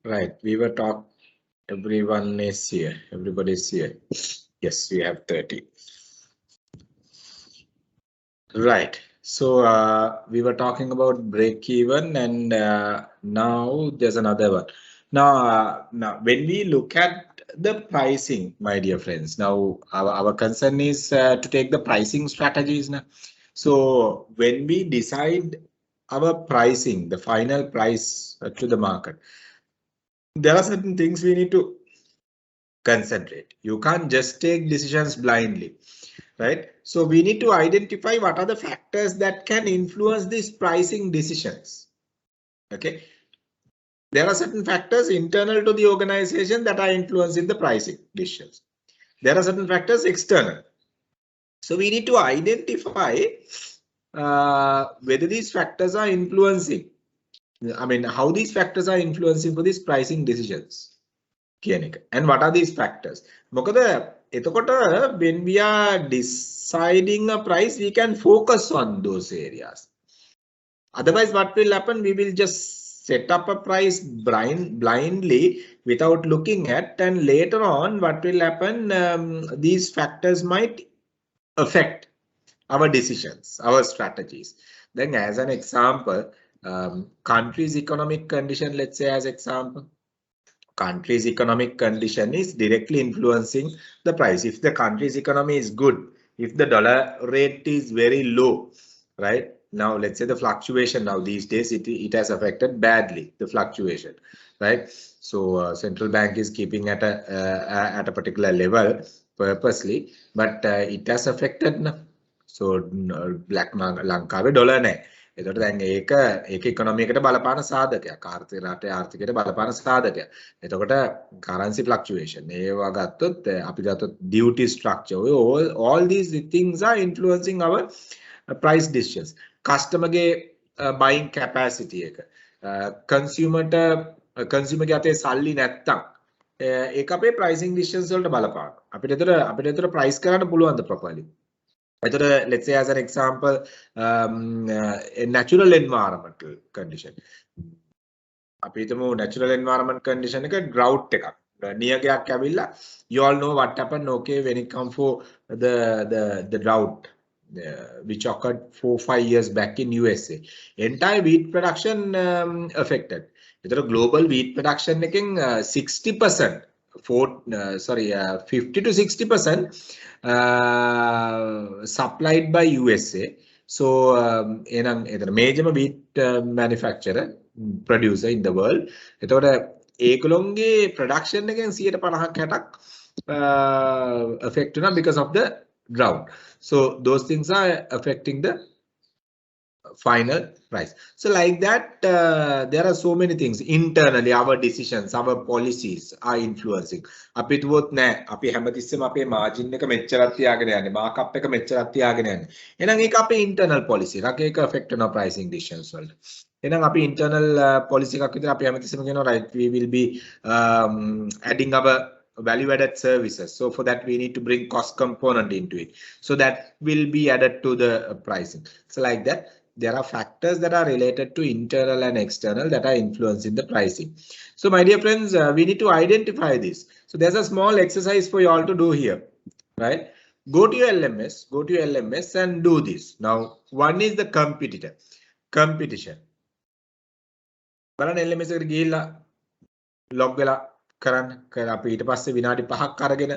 Right. We were talking. Everyone is here. Everybody is here. Yes, we have 30. Right. So we were talking about break even, and now there's another one. Now, when we look at the pricing, my dear friends, now our concern is to take the pricing strategies now. So when we decide our pricing, the final price to the market, there are certain things we need to concentrate. You can't just take decisions blindly, right? So we need to identify what are the factors that can influence these pricing decisions. Okay. There are certain factors internal to the organization that are influencing the pricing decisions. There are certain factors external. So we need to identify whether these factors are influencing. I mean, how these factors are influencing for these pricing decisions. And what are these factors? When we are deciding a price, we can focus on those areas. Otherwise, what will happen? We will just set up a price blindly without looking at, and later on, what will happen? These factors might affect our decisions, our strategies. Then, as an example, country's economic condition, let's say as example. Country's economic condition is directly influencing the price. If the country's economy is good, if the dollar rate is very low, right? Now, let's say the fluctuation now these days, it has affected badly, the fluctuation, right? So central bank is keeping at a particular level purposely, but it has affected now. So black ලංකාවේ dollar නැහැ. එතකොට දැන් ඒක economy එකට බලපාන සාධකයක්. රටේ ආර්ථිකයට බලපාන සාධකයක්. එතකොට currency fluctuation ඒවා ගත්තොත් අපි ගත්තොත් duty structure all these things are influencing our price decisions. Customer ගේ buying capacity එක consumer ගේ අතේ සල්ලි නැත්තම් ඒක අපේ pricing decisions වලට බලපාන. අපිට එතන price කරන්න පුළුවන්ද properly? Let's say as an example, a natural environmental condition. Natural environment condition එක drought එකක්. නියගයක් ඇවිල්ලා, you all know what happened, okay, when it comes for the drought which occurred 4-5 years back in USA. Entire wheat production affected. Global wheat production එකෙන් 60%, 50 to 60% supplied by USA. So, major wheat manufacturer, producer in the world. ඒගොල්ලොන්ගේ production එකෙන් 50%ක් affect because of the drought. So those things are affecting the final price. So like that, there are so many things internally. Our decisions, our policies are influencing. අපි තුවොත් නෑ අපි හැමතිස්සෙම අපේ margin එක මෙච්චරක් තියාගෙන යන්නේ, markup එක මෙච්චරක් තියාගෙන යන්නේ. එහෙනම් ඒක අපේ internal policy. ඒක affect කරන pricing decisions වලට. එහෙනම් අපි internal policy එකක් විතර අපි හැමතිස්සෙම කියනවා, right, we will be adding our value added services. So for that we need to bring cost component into it. So that will be added to the pricing. So like that, there are factors that are related to internal and external that are influencing the pricing. So my dear friends, we need to identify this. So there's a small exercise for you all to do here, right? Go to your LMS and do this. Now, one is the competition. බලන්න LMS එකට ගිහිල්ලා log වෙලා කරන්න. අපි ඊට පස්සේ විනාඩි 5ක් අරගෙන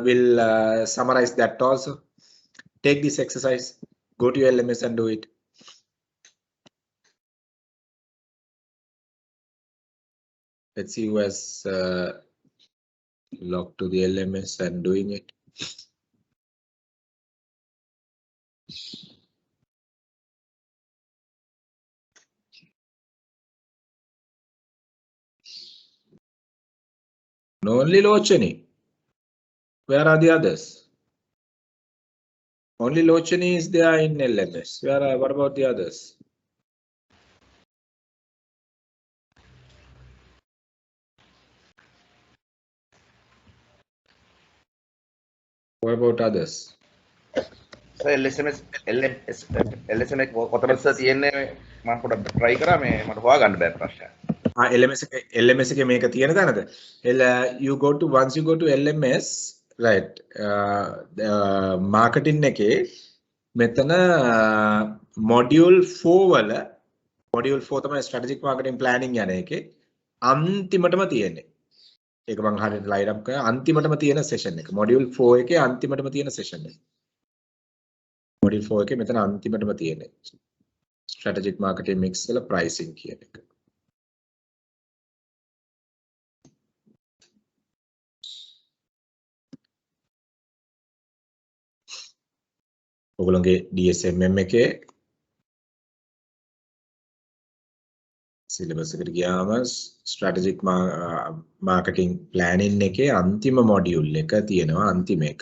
will summarize that also. Take this exercise, go to your LMS and do it. Let's see who has logged to the LMS and doing it. Only Lochani. Where are the others? Only Lochani is there in LMS. What about the others? What about others? So LSMS කොතනද තියෙන්නේ මම පොඩ්ඩක් try කරා මේ මට හොයාගන්න බැහැ ප්‍රශ්නයක්. LMS එකේ මේක තියෙන තැනද? once you go to LMS, right, marketing එකේ මෙතන module 4 වල module 4 තමයි strategic marketing planning යන එකේ අන්තිමටම තියෙන්නේ. ඒක මම හරියට line up කරා අන්තිමටම තියෙන session එක. module 4 එකේ අන්තිමටම තියෙන session එක. module 4 එකේ මෙතන අන්තිමටම තියෙන්නේ. strategic marketing mix වල pricing කියන එක. ඔයගොල්ලෝගේ DSMM එකේ syllabus එකට ගියාම strategic marketing planning එකේ අන්තිම module එක තියෙනවා අන්තිම එක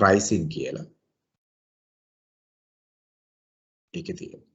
pricing කියලා. ඒකේ තියෙනවා.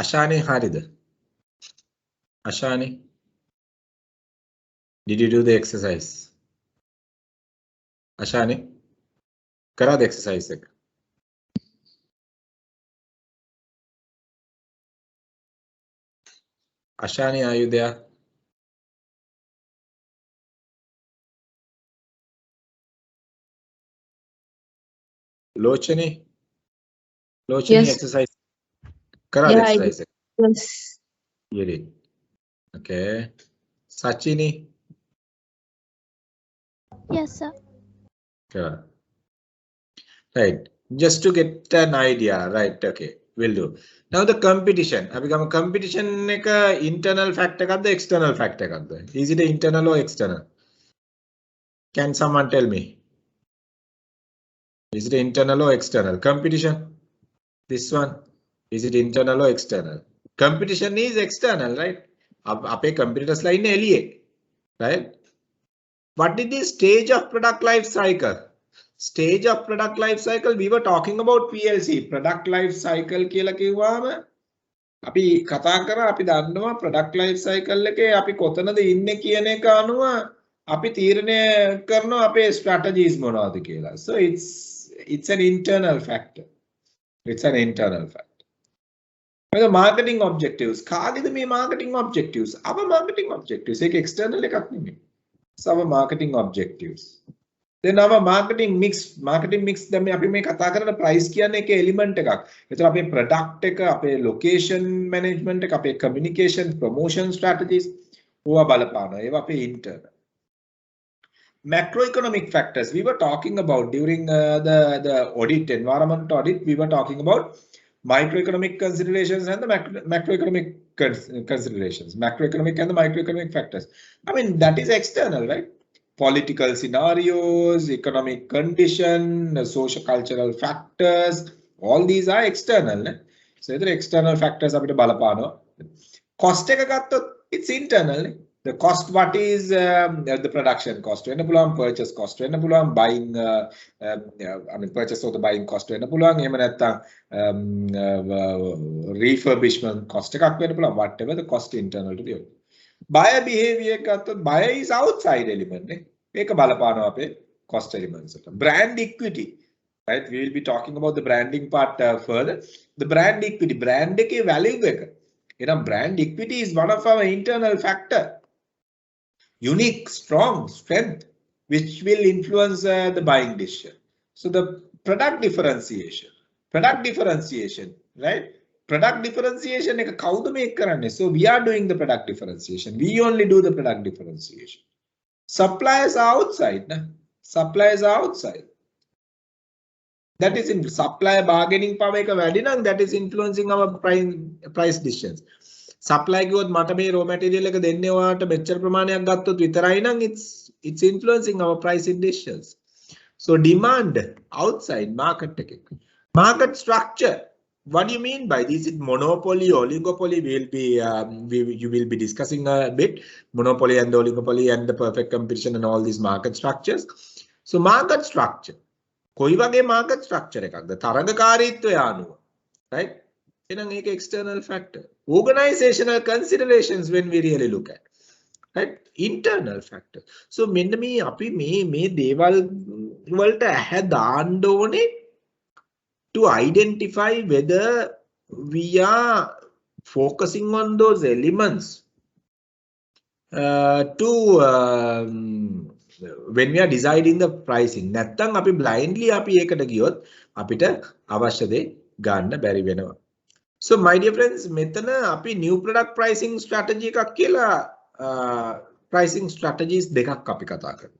Ashani හරිද? Ashani, did you do the exercise? Ashani, කරාද exercise එක? Ashani, are you there? Lochani, Yes. exercise. කරාද Yeah, I exercise එක? Yes. You did. Okay. Sachini, Yes, sir. කරා. Right. Just to get an idea, right? Okay, will do. Now the competition. අපි ගම competition එක internal fact එකක්ද external fact එකක්ද? Is it internal or external? Can someone tell me? Is it internal or external? Competition. This one. Is it internal or external? Competition is external, right? අපේ competitors ලා ඉන්නේ එළියේ. Right? What is the stage of product life cycle? Stage of product life cycle, we were talking about PLC. Product life cycle කියලා කිව්වම අපි කතා කරා අපි දන්නවා product life cycle එකේ අපි කොතනද ඉන්නේ කියන එක අනුව අපි තීරණය කරනවා අපේ strategies මොනවද කියලා. So it's an internal factor. It's an internal factor. The marketing objectives. කාගේද මේ marketing objectives? Our marketing objectives. ඒක external එකක් නෙමෙයි. So our marketing objectives. Then our marketing mix දැන් මේ අපි මේ කතා කරන price කියන්නේ එක element එකක්. ඒතර අපේ product එක, අපේ location management එක, අපේ communication promotion strategies ඕවා බලපානවා. ඒවා අපේ internal. Macroeconomic factors we were talking about during the audit, environment audit. We were talking about microeconomic considerations and the macroeconomic considerations. Macroeconomic and the microeconomic factors. I mean, that is external, right? Political scenarios, economic condition, socio-cultural factors, all these are external. So, the external factors are බලපානවා. Cost එක ගත්තොත් It's internal. The cost, what is the production cost? When purchase cost, when buying, I mean, purchase or the buying cost, when refurbishment cost, whatever the cost internal to the buyer behavior, buyer is outside element. Make a balapano cost elements. Brand equity, right? We will be talking about the branding part further. The brand equity, brand value. Brand equity is one of our internal factor. Unique, strong strength, which will influence the buying decision. So the product differentiation, right? Product differentiation. So we are doing the product differentiation. We only do the product differentiation. Suppliers are outside. Suppliers are outside. That is in supplier bargaining power. That is influencing our price decisions. Supply ගියොත් මට මේ raw material එක දෙන්නේ ඔයාට මෙච්චර ප්‍රමාණයක් ගත්තොත් විතරයි නම් it's influencing our pricing decisions. So demand outside market එකේ. Market structure. What do you mean by this? Is it monopoly, oligopoly? You will be discussing a bit monopoly and oligopoly and the perfect competition and all these market structures. So market structure. කොයි වගේ market structure එකක්ද? තරඟකාරීත්වය අනුව, right? External factor. Organizational considerations when we really look at, right? Internal factor. So me api me දේවල් වලට ඇහැ දාන්න ඕනේ to identify whether we are focusing on those elements when we are deciding the pricing. නැත්තම් අපි blindly අපි ඒකට ගියොත් අපිට අවශ්‍ය දේ ගන්න බැරි වෙනවා. So my dear friends, metana api new product pricing strategy එකක් කියලා pricing strategies දෙකක් අපි කතා කරමු.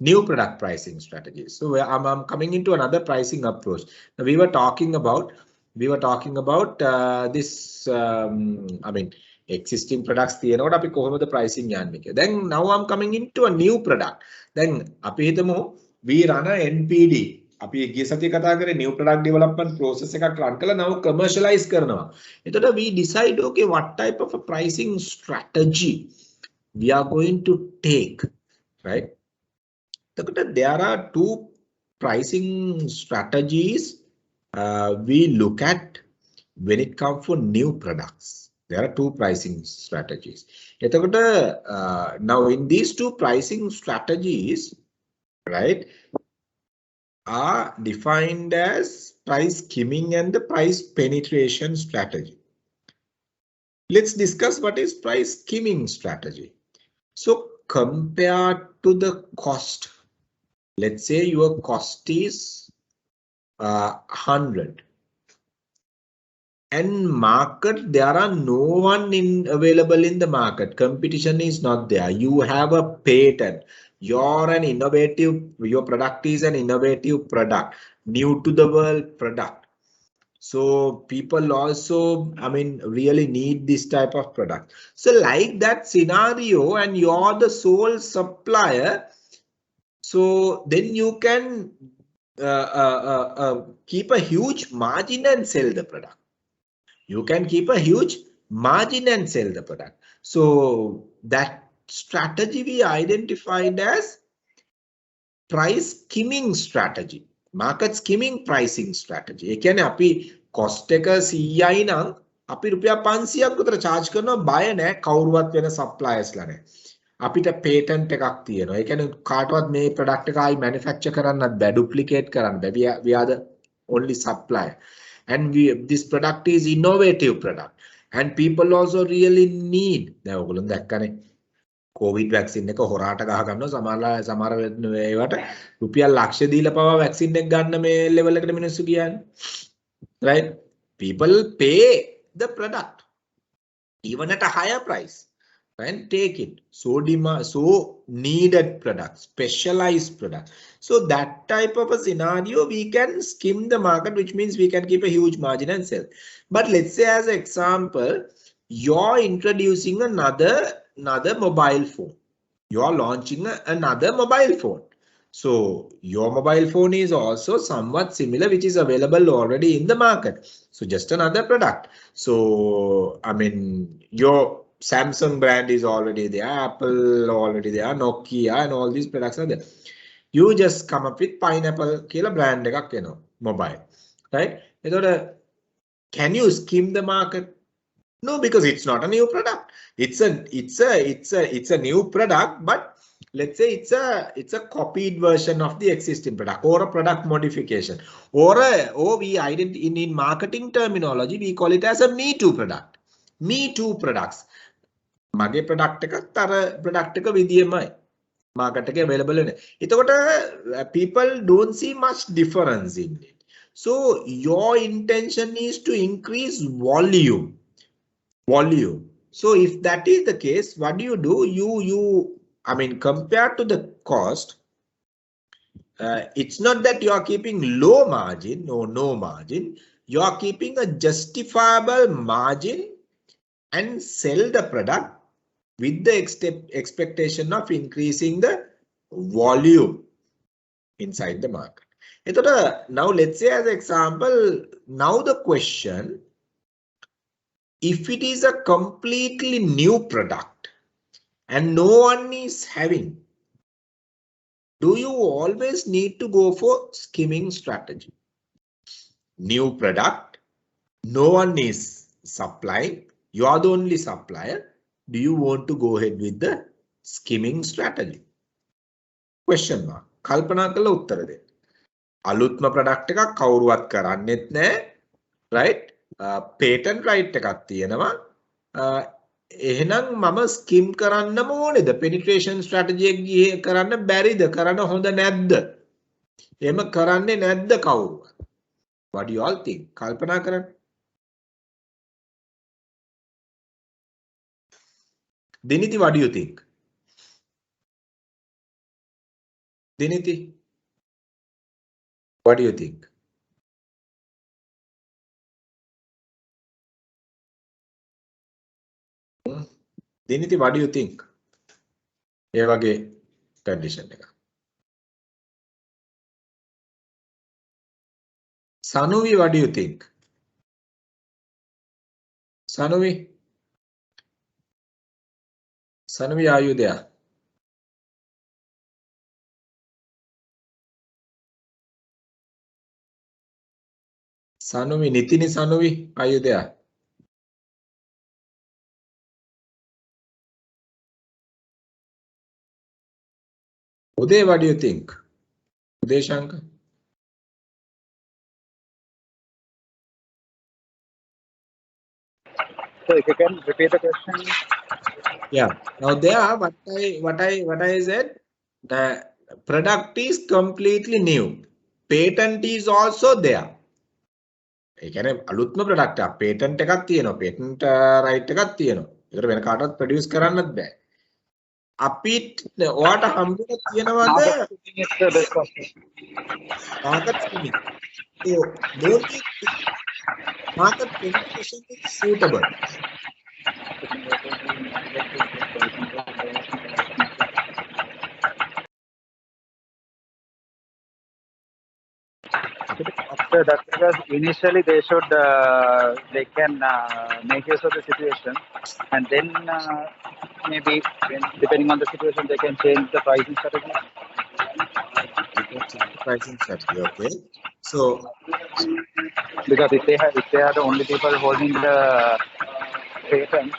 New product pricing strategies. So I'm coming into another pricing approach. Now we were talking about this I mean existing products තියෙනකොට අපි කොහොමද pricing යන්නේ කියලා. Then now I'm coming into a new product. Then අපි හිතමු we run a NPD. අපි ගිය සතියේ කතා කරේ new product development process එකක් run කරලා now commercialize කරනවා. එතකොට we decide okay what type of a pricing strategy we are going to take, right? එතකොට there are two pricing strategies we look at when it comes for new products. There are two pricing strategies. එතකොට now in these two pricing strategies, right, are defined as price skimming and the price penetration strategy. Let's discuss what is price skimming strategy. So compared to the cost, let's say your cost is 100 and market there are no one available in the market. Competition is not there. You have a patent. You're an innovative, your product is an innovative product, new to the world product. So people also, I mean, really need this type of product. So like that scenario and you're the sole supplier, so then you can keep a huge margin and sell the product. You can keep a huge margin and sell the product. So that strategy we identified as price skimming strategy, market skimming pricing strategy. ඒ කියන්නේ අපි cost එක 100යි නම් අපි රුපියල් 500ක් විතර charge කරනවා බය නැහැ කවුරුවත් වෙන suppliers ලා නැහැ. අපිට patent එකක් තියෙනවා. ඒ කියන්නේ කාටවත් මේ product එක ආයි manufacture කරන්නත් බෑ, duplicate කරන්න බෑ. We are the only supplier. And this product is innovative product and people also really need. දැන් ඔයගොල්ලෝ දැක්කනේ COVID vaccine එක හොරාට ගහ ගන්නවා සමහර ඒවට රුපියල් ලක්ෂ දීලා පවා vaccine එක ගන්න මේ level එකට මිනිස්සු කියන්නේ. Right? People pay the product even at a higher price and take it. So needed product, specialized product. So that type of a scenario we can skim the market, which means we can keep a huge margin and sell. But let's say as an example, you're introducing another mobile phone. You're launching another mobile phone. So your mobile phone is also somewhat similar, which is available already in the market. So just another product. So I mean, your Samsung brand is already there, Apple already there, Nokia and all these products are there. You just come up with Pineapple kila brand එකක් එනවා mobile, right? එතකොට can you skim the market? No, because it's not a new product. It's a new product, but let's say it's a copied version of the existing product or a product modification or we in marketing terminology we call it as a me too product. Me too products. මගේ product එකත් අර product එක විදියමයි market එකේ available වෙන්නේ. එතකොට people don't see much difference in it. So your intention is to increase volume. So if that is the case, what do? I mean, compared to the cost, it's not that you are keeping low margin or no margin. You are keeping a justifiable margin and sell the product with the expectation of increasing the volume inside the market. Now let's say as an example, now the question, if it is a completely new product and no one is having, do you always need to go for skimming strategy? New product, no one is supplying, you are the only supplier. Do you want to go ahead with the skimming strategy? Question mark. කල්පනා කරලා උත්තර දෙන්න. අලුත්ම product එකක් කවුරුවත් කරන්නේත් නැහැ, right? Patent right එකක් තියෙනවා. එහෙනම් මම skim කරන්නම ඕනේද? penetration strategy එක ගියේ කරන්න බැරිද? කරන්න හොඳ නැද්ද? එහෙම කරන්නේ නැද්ද කවුරුවත්? What do you all think? කල්පනා කරන්න. Diniti, what do you think? Diniti, what do you think? Diniti, what do you think? ඒ වගේ condition එක. Sanuvi, what do you think? Sanuvi, are you there? Sanuvi, Nitini Sanuvi, are you there? Uday, what do you think? Uday Shankar? So if you can repeat the question. Yeah. Now there, what I said, the product is completely new. Patent is also there. ඒ කියන්නේ අලුත්ම product එක patent එකක් තියෙනවා. patent right එකක් තියෙනවා. ඒකට වෙන කාටවත් produce කරන්නත් බෑ. අපිට ඔයාට හම්බුනේ තියෙනවද market skimming? So don't you think market penetration is suitable? So that's because initially they should they can make use of the situation, and then maybe depending on the situation they can change the pricing strategy. Pricing strategy, okay. So because if they are the only people holding the patent,